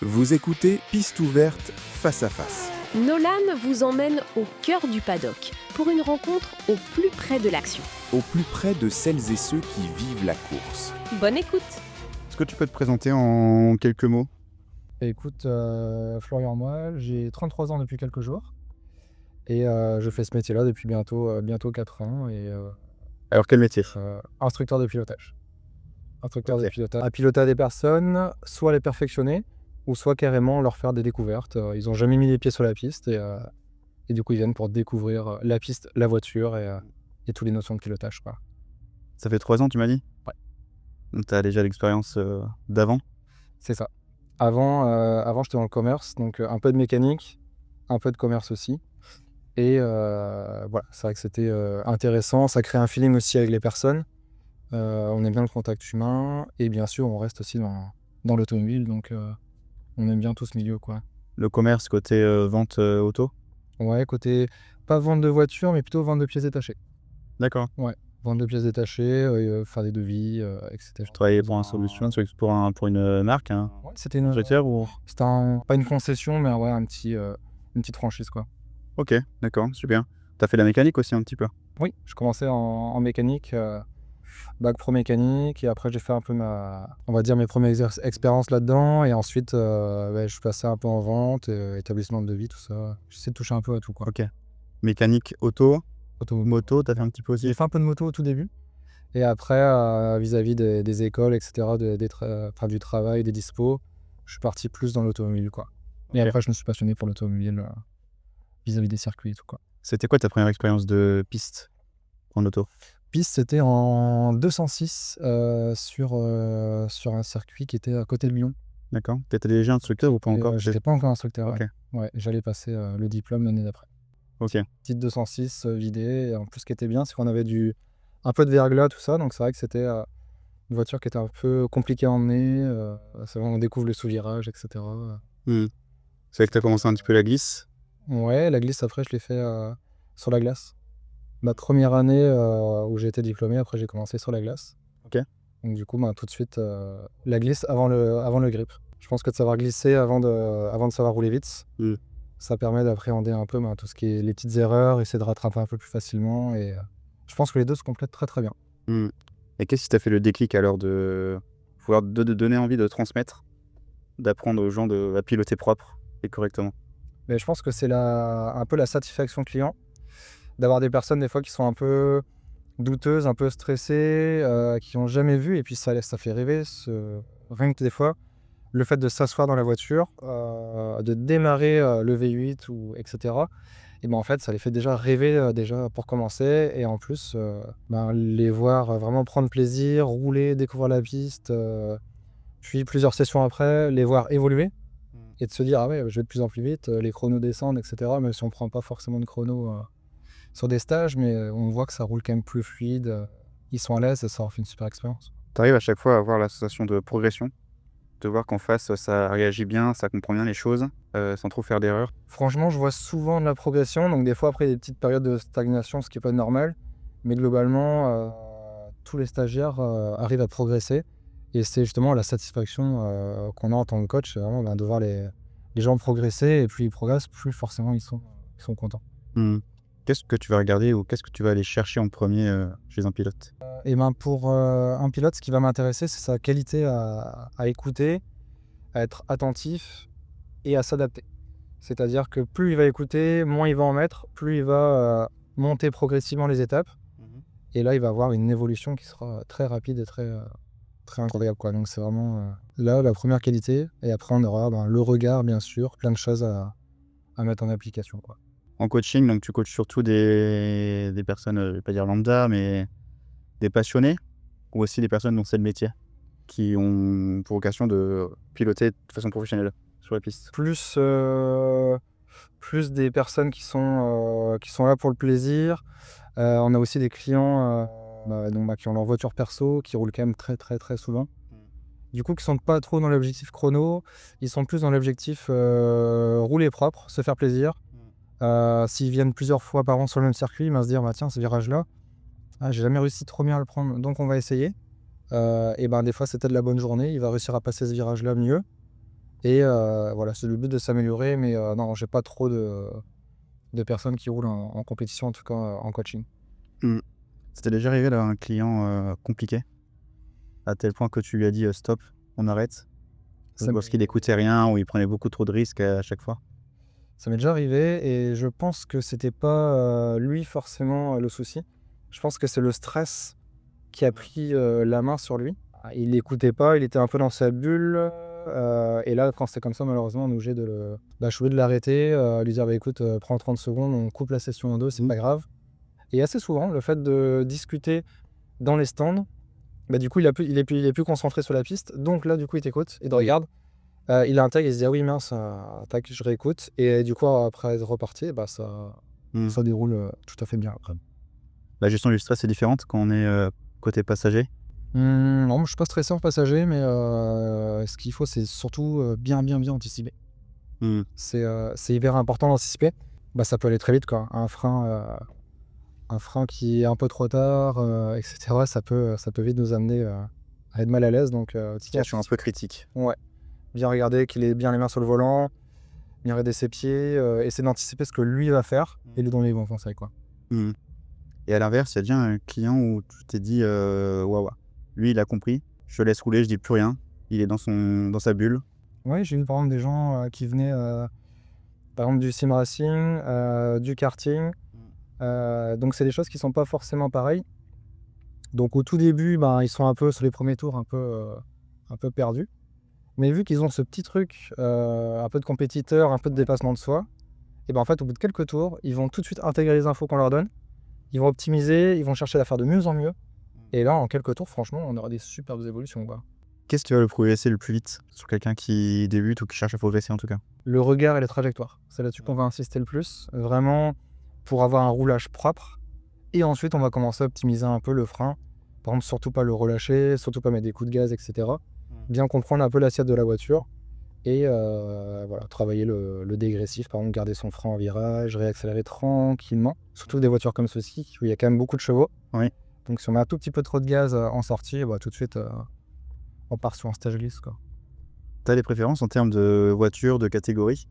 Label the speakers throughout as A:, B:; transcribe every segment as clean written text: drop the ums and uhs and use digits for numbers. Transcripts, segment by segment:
A: Vous écoutez Piste ouverte face à face.
B: Nolan vous emmène au cœur du paddock pour une rencontre au plus près de l'action.
A: Au plus près de celles et ceux qui vivent la course.
B: Bonne écoute.
C: Est-ce que tu peux te présenter en quelques mots?
D: Écoute, Florian, moi, j'ai 33 ans depuis quelques jours et je fais ce métier-là depuis bientôt 4 ans et
C: Alors quel métier?
D: instructeur de pilotage. Instructeur
C: Ok.
D: de pilotage. À piloter des personnes, soit les perfectionner ou soit carrément leur faire des découvertes. Ils n'ont jamais mis les pieds sur la piste et du coup, ils viennent pour découvrir la piste, la voiture et toutes les notions de pilotage, quoi.
C: Ça fait 3 ans, tu m'as dit?
D: Ouais.
C: Donc tu as déjà l'expérience d'avant?
D: C'est ça. Avant, j'étais dans le commerce, donc un peu de mécanique, un peu de commerce aussi. Et voilà, c'est vrai que c'était intéressant. Ça crée un feeling aussi avec les personnes. On aime bien le contact humain. Et bien sûr, on reste aussi dans l'automobile. Donc, on aime bien tout ce milieu, quoi.
C: Le commerce côté vente auto?
D: Ouais, côté, pas vente de voiture, mais plutôt vente de pièces détachées.
C: D'accord.
D: Vente de pièces détachées, faire des devis, etc.
C: Tu travaillais pour un solution, pour une marque, un
D: Ouais, c'était une,
C: constructeur ou...
D: c'était pas une concession, mais ouais, une petite franchise, quoi.
C: Ok, d'accord, super. Tu as fait la mécanique aussi un petit peu?
D: Oui, je commençais en mécanique, bac pro mécanique, et après j'ai fait un peu mes premières expériences là-dedans, et ensuite je suis passé un peu en vente, établissement de devis, tout ça. J'essaie de toucher un peu à tout, quoi.
C: Ok. Mécanique auto,
D: Automobile.
C: moto, tu as fait un petit peu aussi?
D: J'ai fait un peu de moto au tout début, et après vis-à-vis des écoles, etc., du travail, des dispos, je suis parti plus dans l'automobile, quoi. Et
C: Ok.
D: après je me suis passionné pour l'automobile vis-à-vis des circuits et tout, quoi.
C: C'était quoi ta première expérience de piste en auto?
D: Piste, c'était en 206 sur un circuit qui était à côté de Lyon.
C: D'accord. Tu étais déjà instructeur ou pas
D: Et,
C: encore?
D: j'étais pas encore instructeur.
C: Ok.
D: Ouais, j'allais passer le diplôme l'année d'après.
C: Ok.
D: Petite 206 vidée. Et en plus, ce qui était bien, c'est qu'on avait un peu de verglas, tout ça. Donc, c'est vrai que c'était une voiture qui était un peu compliquée à emmener. C'est vrai, on découvre le sous-virage, etc.
C: C'est vrai que tu as commencé un petit peu la glisse.
D: Ouais, la glisse, après, je l'ai fait sur la glace. Ma première année où j'ai été diplômé, après, j'ai commencé sur la glace.
C: Ok.
D: Donc du coup, tout de suite, la glisse avant le grip. Je pense que de savoir glisser avant de savoir rouler vite, ça permet d'appréhender un peu tout ce qui est les petites erreurs, essayer de rattraper un peu plus facilement. Et je pense que les deux se complètent très très bien.
C: Et qu'est-ce qui t'a fait le déclic alors de pouvoir de donner envie de transmettre, d'apprendre aux gens à piloter propre et correctement?
D: Mais je pense que c'est un peu la satisfaction client, d'avoir des personnes des fois qui sont un peu douteuses, un peu stressées, qui n'ont jamais vu, et puis ça fait rêver, rien que des fois. Le fait de s'asseoir dans la voiture, de démarrer le V8 etc. Et en fait, ça les fait déjà rêver déjà pour commencer. Et en plus, les voir vraiment prendre plaisir, rouler, découvrir la piste. Puis plusieurs sessions après, les voir évoluer et de se dire, ah ouais, je vais de plus en plus vite, les chronos descendent, etc. Même si on ne prend pas forcément de chrono sur des stages, mais on voit que ça roule quand même plus fluide. Ils sont à l'aise et ça leur fait une super expérience.
C: Tu arrives à chaque fois à avoir la sensation de progression, de voir qu'en face, ça réagit bien, ça comprend bien les choses, sans trop faire d'erreurs.
D: Franchement, je vois souvent de la progression, donc des fois après des petites périodes de stagnation, ce qui n'est pas normal, mais globalement, tous les stagiaires arrivent à progresser, et c'est justement la satisfaction qu'on a en tant que coach, c'est vraiment de voir les gens progresser, et plus ils progressent, plus forcément ils sont contents.
C: Qu'est-ce que tu vas regarder ou qu'est-ce que tu vas aller chercher en premier chez un pilote?
D: Et pour un pilote, ce qui va m'intéresser, c'est sa qualité à écouter, à être attentif et à s'adapter. C'est-à-dire que plus il va écouter, moins il va en mettre, plus il va monter progressivement les étapes. Et là, il va avoir une évolution qui sera très rapide et très incroyable, quoi. Donc c'est vraiment là la première qualité. Et après, on aura le regard, bien sûr, plein de choses à mettre en application, quoi.
C: En coaching, donc tu coaches surtout des personnes, je vais pas dire lambda, mais des passionnés ou aussi des personnes dont c'est le métier, qui ont pour vocation de piloter de façon professionnelle sur la piste?
D: Plus des personnes qui sont là pour le plaisir. On a aussi des clients qui ont leur voiture perso, qui roulent quand même très très très souvent. Du coup, qui sont pas trop dans l'objectif chrono, ils sont plus dans l'objectif rouler propre, se faire plaisir. S'ils viennent plusieurs fois par an sur le même circuit, ils vont se dire tiens, ce virage-là, j'ai jamais réussi trop bien à le prendre, donc on va essayer. Et des fois, c'était de la bonne journée, il va réussir à passer ce virage-là mieux. Et voilà, c'est le but de s'améliorer, mais non, j'ai pas trop de personnes qui roulent en compétition, en tout cas en coaching.
C: C'était déjà arrivé d'avoir un client compliqué, à tel point que tu lui as dit stop, on arrête,
D: Ça
C: parce qu'il n'écoutait rien ou il prenait beaucoup trop de risques à chaque fois.
D: Ça m'est déjà arrivé et je pense que c'était pas lui forcément le souci. Je pense que c'est le stress qui a pris la main sur lui. Il n'écoutait pas, il était un peu dans sa bulle. Et là, quand c'est comme ça, malheureusement, on est obligé je suis obligé de l'arrêter, lui dire bah, écoute, prends 30 secondes, on coupe la session en deux, c'est pas grave. Et assez souvent, le fait de discuter dans les stands, bah, du coup, il est plus concentré sur la piste. Donc là, du coup, il t'écoute, il te regarde. Il intègre, il se dit ah oui mince, tac, je réécoute. Et du coup, après être reparti, bah, ça déroule tout à fait bien après.
C: La gestion du stress est différente quand on est côté passager.
D: Non, moi, je suis pas stressé en passager, mais ce qu'il faut, c'est surtout bien anticiper. C'est hyper important d'anticiper. Bah, ça peut aller très vite, quoi. Un frein qui est un peu trop tard, etc. Ça peut vite nous amener à être mal à l'aise. Donc,
C: Situation un peu critique.
D: Ouais. Bien regarder qu'il ait bien les mains sur le volant, bien regarder ses pieds, essayer d'anticiper ce que lui va faire et lui donner les bons conseils, quoi.
C: Et à l'inverse, il y a déjà un client où tu t'es dit waouh, lui il a compris, je laisse rouler, je dis plus rien, il est dans sa bulle.
D: Oui, j'ai eu par exemple des gens qui venaient par exemple du sim racing, du karting. Donc c'est des choses qui sont pas forcément pareilles. Donc au tout début, ben, ils sont un peu sur les premiers tours un peu perdus. Mais vu qu'ils ont ce petit truc, un peu de compétiteur, un peu de dépassement de soi, et ben en fait au bout de quelques tours, ils vont tout de suite intégrer les infos qu'on leur donne. Ils vont optimiser, ils vont chercher à faire de mieux en mieux. Et là, en quelques tours, franchement, on aura des superbes évolutions, quoi.
C: Qu'est-ce qui va le progresser le plus vite sur quelqu'un qui débute ou qui cherche à progresser en tout cas?
D: Le regard et les trajectoires. C'est là-dessus qu'on va insister le plus. Vraiment, pour avoir un roulage propre. Et ensuite, on va commencer à optimiser un peu le frein. Par exemple, surtout pas le relâcher, surtout pas mettre des coups de gaz, etc. Bien comprendre un peu l'assiette de la voiture. Et voilà, travailler le dégressif. Par exemple, garder son frein en virage, réaccélérer tranquillement. Surtout des voitures comme ceci, où il y a quand même beaucoup de chevaux.
C: Oui.
D: Donc si on met un tout petit peu trop de gaz en sortie, bah, tout de suite, on part sur un stage glisse, quoi.
C: Tu as des préférences en termes de voiture, de catégorie?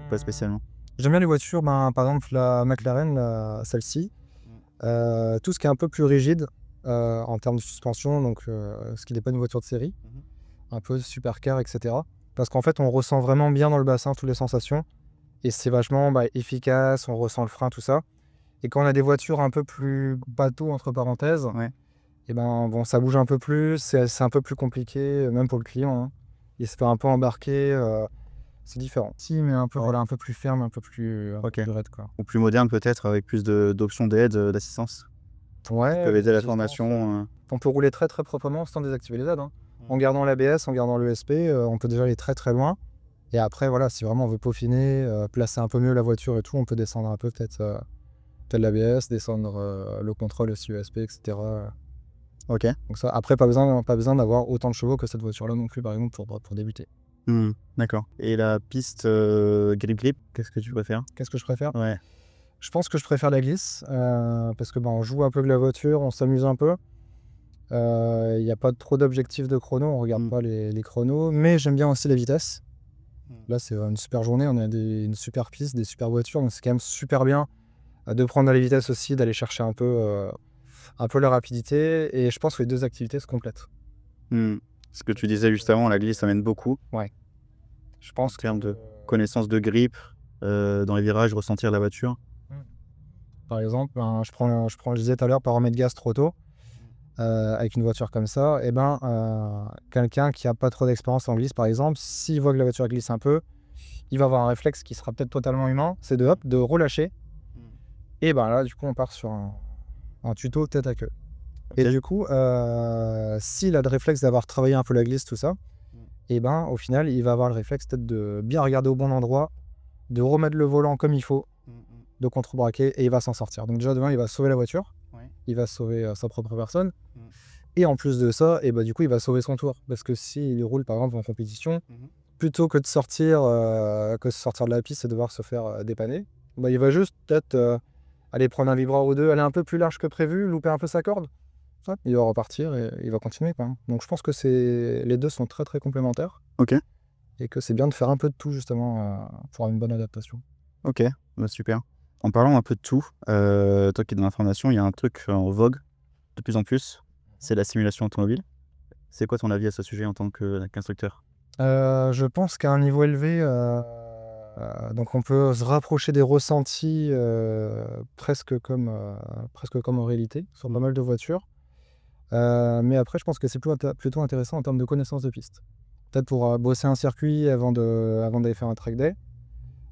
C: Pas spécialement.
D: J'aime bien les voitures, par exemple la McLaren, celle-ci. Tout ce qui est un peu plus rigide en termes de suspension, donc ce qui n'est pas une voiture de série, un peu supercar, etc. Parce qu'en fait, on ressent vraiment bien dans le bassin toutes les sensations. Et c'est vachement efficace, on ressent le frein, tout ça. Et quand on a des voitures un peu plus bateau, entre parenthèses, et ben, bon, ça bouge un peu plus, c'est un peu plus compliqué, même pour le client, hein. Il se fait un peu embarquer, c'est différent. Si, mais un peu, voilà, un peu plus ferme, un peu plus raide, quoi.
C: Ou plus moderne peut-être, avec plus d'options d'aide, d'assistance.
D: Ouais,
C: Qui peuvent aider à la formation.
D: On peut rouler très très proprement sans désactiver les aides, hein. En gardant l'ABS, en gardant l'ESP, on peut déjà aller très très loin. Et après, voilà, si vraiment on veut peaufiner, placer un peu mieux la voiture et tout, on peut descendre un peu peut-être l'ABS, descendre le contrôle aussi ESP, etc.
C: Ok.
D: Donc ça, après, pas besoin d'avoir autant de chevaux que cette voiture-là non plus, par exemple, pour débuter.
C: D'accord. Et la piste grip, qu'est-ce que tu préfères?
D: Qu'est-ce que je préfère?
C: Ouais.
D: Je pense que je préfère la glisse, parce que on joue un peu avec la voiture, on s'amuse un peu. Il n'y a pas trop d'objectifs de chrono, on regarde pas les chronos, mais j'aime bien aussi la vitesse. Là, c'est une super journée, on a une super piste, des super voitures, donc c'est quand même super bien de prendre la vitesse aussi, d'aller chercher un peu la rapidité. Et je pense que les deux activités se complètent.
C: Ce que tu disais juste avant, la glisse amène beaucoup.
D: Ouais. Je pense
C: en termes de connaissance de grip, dans les virages, ressentir la voiture.
D: Par exemple, je disais tout à l'heure, pas remettre gaz trop tôt. Avec une voiture comme ça, quelqu'un qui n'a pas trop d'expérience en glisse, par exemple, s'il voit que la voiture glisse un peu, il va avoir un réflexe qui sera peut-être totalement humain, c'est de relâcher. Et là, du coup, on part sur un tuto tête à queue. Et du coup, s'il a le réflexe d'avoir travaillé un peu la glisse, tout ça, au final, il va avoir le réflexe peut-être de bien regarder au bon endroit, de remettre le volant comme il faut, de contre-braquer, et il va s'en sortir. Donc déjà, demain, il va sauver la voiture. Il va sauver sa propre personne. Et en plus de ça, du coup, il va sauver son tour. Parce que s'il roule, par exemple, en compétition, plutôt que de sortir de la piste et devoir se faire dépanner, il va juste peut-être aller prendre un vibreur ou deux, aller un peu plus large que prévu, louper un peu sa corde. Ça, il va repartir et il va continuer, quoi. Donc je pense que les deux sont très très complémentaires.
C: Ok.
D: et que c'est bien de faire un peu de tout justement pour avoir une bonne adaptation.
C: Ok, bah, super. En parlant un peu de tout, toi qui es dans l'information, il y a un truc en vogue de plus en plus, c'est la simulation automobile. C'est quoi ton avis à ce sujet en tant qu'instructeur?
D: Je pense qu'à un niveau élevé, donc on peut se rapprocher des ressentis presque comme en réalité sur pas mal de voitures. Mais après, je pense que c'est plutôt intéressant en termes de connaissance de piste. Peut-être pour bosser un circuit avant d'aller faire un track day.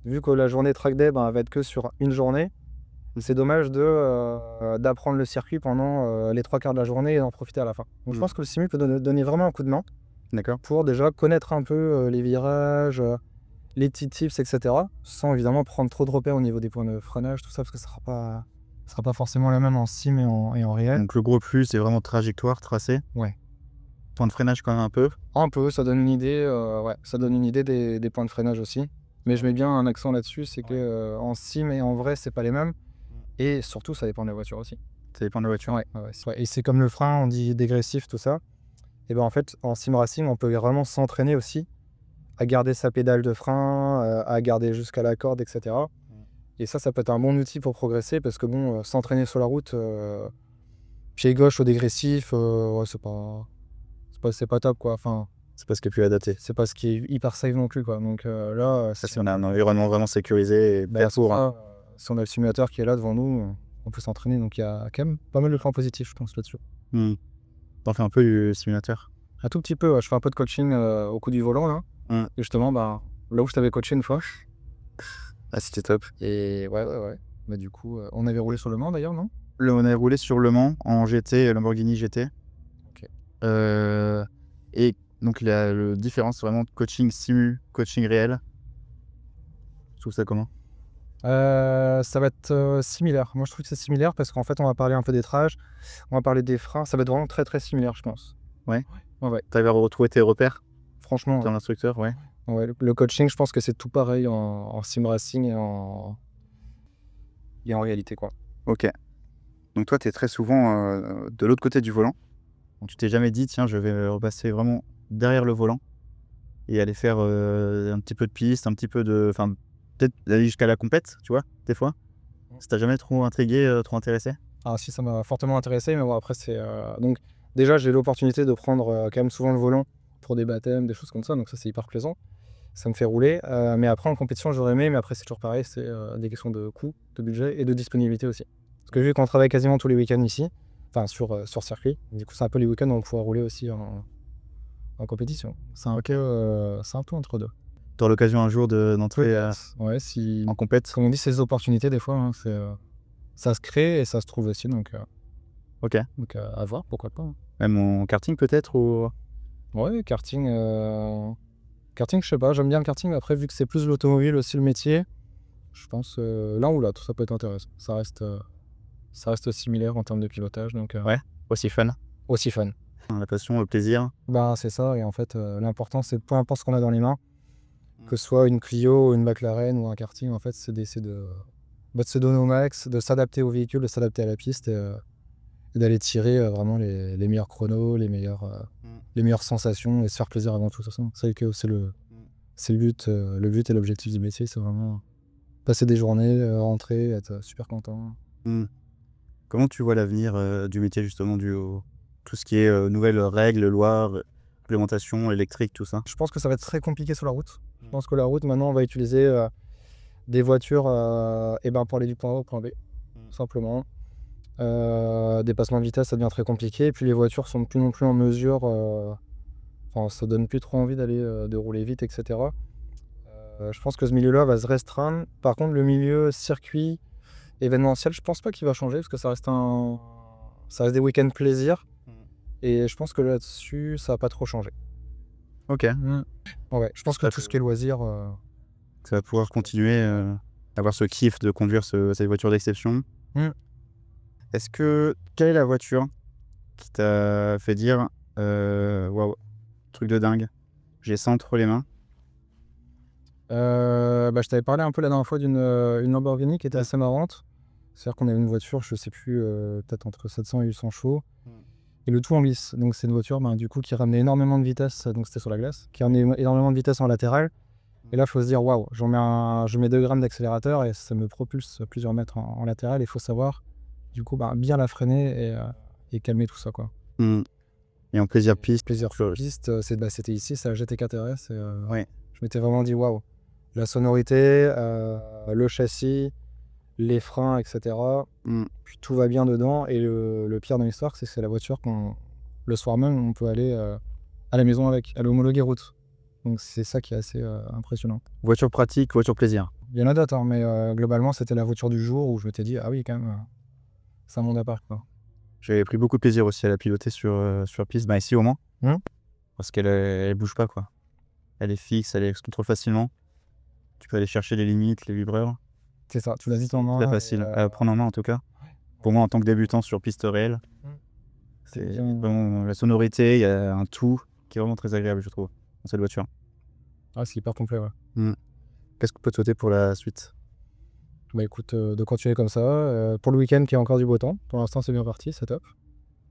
D: Vu que la journée track day va être que sur une journée, c'est dommage d'apprendre le circuit pendant les 3 quarts de la journée et d'en profiter à la fin. Donc je pense que le simu peut donner vraiment un coup de main
C: D'accord.
D: pour déjà connaître un peu les virages, les petits tips, etc. Sans évidemment prendre trop de repères au niveau des points de freinage, tout ça, parce que ça sera pas forcément la même en sim et en réel.
C: Donc le gros plus, c'est vraiment trajectoire, tracé.
D: Ouais.
C: Point de freinage quand même un peu.
D: Un peu, ça donne une idée, ça donne une idée des points de freinage aussi. Mais je mets bien un accent là-dessus, c'est que en sim et en vrai, c'est pas les mêmes. Et surtout, ça dépend de la voiture aussi.
C: Ça dépend de la voiture.
D: Ouais. Et c'est comme le frein, on dit dégressif, tout ça. Et ben en fait, en sim racing, on peut vraiment s'entraîner aussi à garder sa pédale de frein, à garder jusqu'à la corde, etc. Et ça peut être un bon outil pour progresser parce que bon, s'entraîner sur la route, pied gauche au dégressif, ouais, c'est pas top quoi. Enfin,
C: C'est pas ce qui est plus adapté.
D: c'est pas ce qui est hyper safe non plus quoi. Donc là,
C: Ça, si on a un environnement vraiment sécurisé et bien pour.
D: ça, si on a le simulateur qui est là devant nous, on peut s'entraîner. Donc il y a quand même pas mal de points positifs, je pense, là-dessus.
C: T'en fais un peu du simulateur.
D: Un tout petit peu, ouais, je fais un peu de coaching au coup du volant là. Et justement, là où je t'avais coaché une fois.
C: Ah, c'était top.
D: Et ouais. Bah, du coup, on avait roulé sur Le Mans d'ailleurs, non?
C: On a roulé sur Le Mans en GT, Lamborghini GT.
D: Ok.
C: Et donc la différence vraiment de coaching simu, coaching réel. Je trouve ça comment?
D: Ça va être similaire. Moi, je trouve que c'est similaire parce qu'en fait, on va parler un peu des trages, on va parler des freins. Ça va être vraiment très très similaire, je pense.
C: Ouais.
D: Ouais.
C: T'arrives à retrouver tes repères
D: Franchement,
C: dans l'instructeur, ouais.
D: ouais, le coaching, je pense que c'est tout pareil en sim racing et en réalité, quoi.
C: Ok. Donc toi, tu es très souvent de l'autre côté du volant. Donc tu t'es jamais dit, tiens, je vais repasser vraiment derrière le volant et aller faire un petit peu de piste, un petit peu de... Enfin, peut-être aller jusqu'à la compète, tu vois, des fois. Ça t'a jamais trop intrigué, trop intéressé?
D: Ah si, ça m'a fortement intéressé, mais bon, après, c'est... Donc, déjà, j'ai l'opportunité de prendre quand même souvent le volant pour des baptêmes, des choses comme ça, donc ça, c'est hyper plaisant. Ça me fait rouler. Mais après, en compétition, j'aurais aimé, mais après, c'est toujours pareil, c'est des questions de coût, de budget et de disponibilité aussi. Parce que vu qu'on travaille quasiment tous les week-ends ici, enfin sur circuit, du coup, c'est un peu les week-ends où on pourra rouler aussi en compétition. C'est un peu entre deux.
C: Tu auras l'occasion un jour d'entrer
D: Ouais, si...
C: en compète?
D: Comme on dit, c'est des opportunités des fois, hein, ça se crée et ça se trouve aussi, donc
C: Ok.
D: à voir, pourquoi pas. Hein.
C: Même en karting peut-être ou...
D: Ouais, karting, je sais pas, j'aime bien le karting, mais après, vu que c'est plus l'automobile aussi le métier, je pense l'un ou l'autre, ça peut être intéressant. Ça reste similaire en termes de pilotage, donc
C: Ouais, aussi fun.
D: aussi fun.
C: La passion, le plaisir.
D: Ben, c'est ça, et en fait, l'important, c'est peu importe ce qu'on a dans les mains, que ce soit une Clio, une McLaren ou un karting, en fait, c'est d'essayer de se donner au max, de s'adapter au véhicule, de s'adapter à la piste et d'aller tirer vraiment les meilleurs chronos, les meilleures sensations et se faire plaisir avant tout. Ça, c'est le but et l'objectif du métier, c'est vraiment passer des journées, rentrer, être super content.
C: Comment tu vois l'avenir du métier justement tout ce qui est nouvelles règles, lois, réglementation électrique, tout ça?
D: Je pense que ça va être très compliqué sur la route. Je pense que la route, maintenant, on va utiliser des voitures pour aller du point A au point B, simplement. Dépassement de vitesse, ça devient très compliqué. Et puis les voitures sont plus non plus en mesure... ça donne plus trop envie de rouler vite, etc. Je pense que ce milieu-là va se restreindre. Par contre, le milieu circuit événementiel, je pense pas qu'il va changer parce que ça reste des week-ends plaisir. Et je pense que là-dessus, ça va pas trop changer.
C: Ok.
D: Ouais, je pense que tout ce qui est loisir...
C: Ça va pouvoir continuer à avoir ce kiff de conduire cette voiture d'exception. Quelle est la voiture qui t'a fait dire waouh, truc de dingue, j'ai ça entre les mains?
D: Je t'avais parlé un peu la dernière fois une Lamborghini qui était assez marrante. C'est-à-dire qu'on avait une voiture, je sais plus, peut-être entre 700 et 800 chevaux, et le tout en glisse. Donc c'est une voiture du coup qui ramenait énormément de vitesse, donc c'était sur la glace, qui ramenait énormément de vitesse en latéral. Et là, il faut se dire, waouh, je mets 2 grammes d'accélérateur et ça me propulse plusieurs mètres en latéral. Il faut savoir, du coup, bien la freiner et calmer tout ça, quoi.
C: Et en plaisir piste.
D: Plaisir piste, c'était ici, c'est la GT4 RS.
C: Ouais.
D: Je m'étais vraiment dit, waouh, la sonorité, le châssis, les freins, etc. Puis tout va bien dedans. Et le pire dans l'histoire, c'est que c'est la voiture le soir même, on peut aller à la maison avec. Elle est homologuée route. Donc c'est ça qui est assez impressionnant.
C: Voiture pratique, voiture plaisir.
D: Il y en a d'autres, mais globalement, c'était la voiture du jour où je m'étais dit, ah oui, quand même, c'est un monde à part, quoi.
C: J'avais pris beaucoup de plaisir aussi à la piloter sur piste, ici au Mans. Parce qu'elle elle bouge pas, quoi. Elle est fixe, elle se contrôle facilement. Tu peux aller chercher les limites, les vibreurs.
D: C'est ça, tu l'as dit en main.
C: Très facile à prendre en main en tout cas. Pour moi, en tant que débutant sur piste réelle, c'est vraiment la sonorité, il y a un tout qui est vraiment très agréable, je trouve, dans cette voiture.
D: Ah, c'est hyper complet, ouais.
C: Qu'est-ce qu'on peut te souhaiter pour la suite?
D: Écoute, de continuer comme ça. Pour le week-end, qu'il y a encore du beau temps. Pour l'instant, c'est bien parti, c'est top.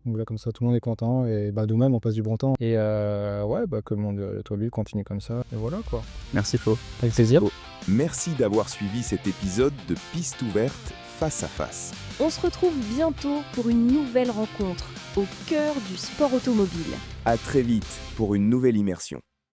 D: Donc là, comme ça, tout le monde est content. Et nous-mêmes, on passe du bon temps. Et que le monde automobile continue comme ça. Et voilà, quoi.
C: Merci Flo.
D: Avec plaisir.
A: Merci d'avoir suivi cet épisode de Piste ouverte face à face.
B: On se retrouve bientôt pour une nouvelle rencontre au cœur du sport automobile.
A: À très vite pour une nouvelle immersion.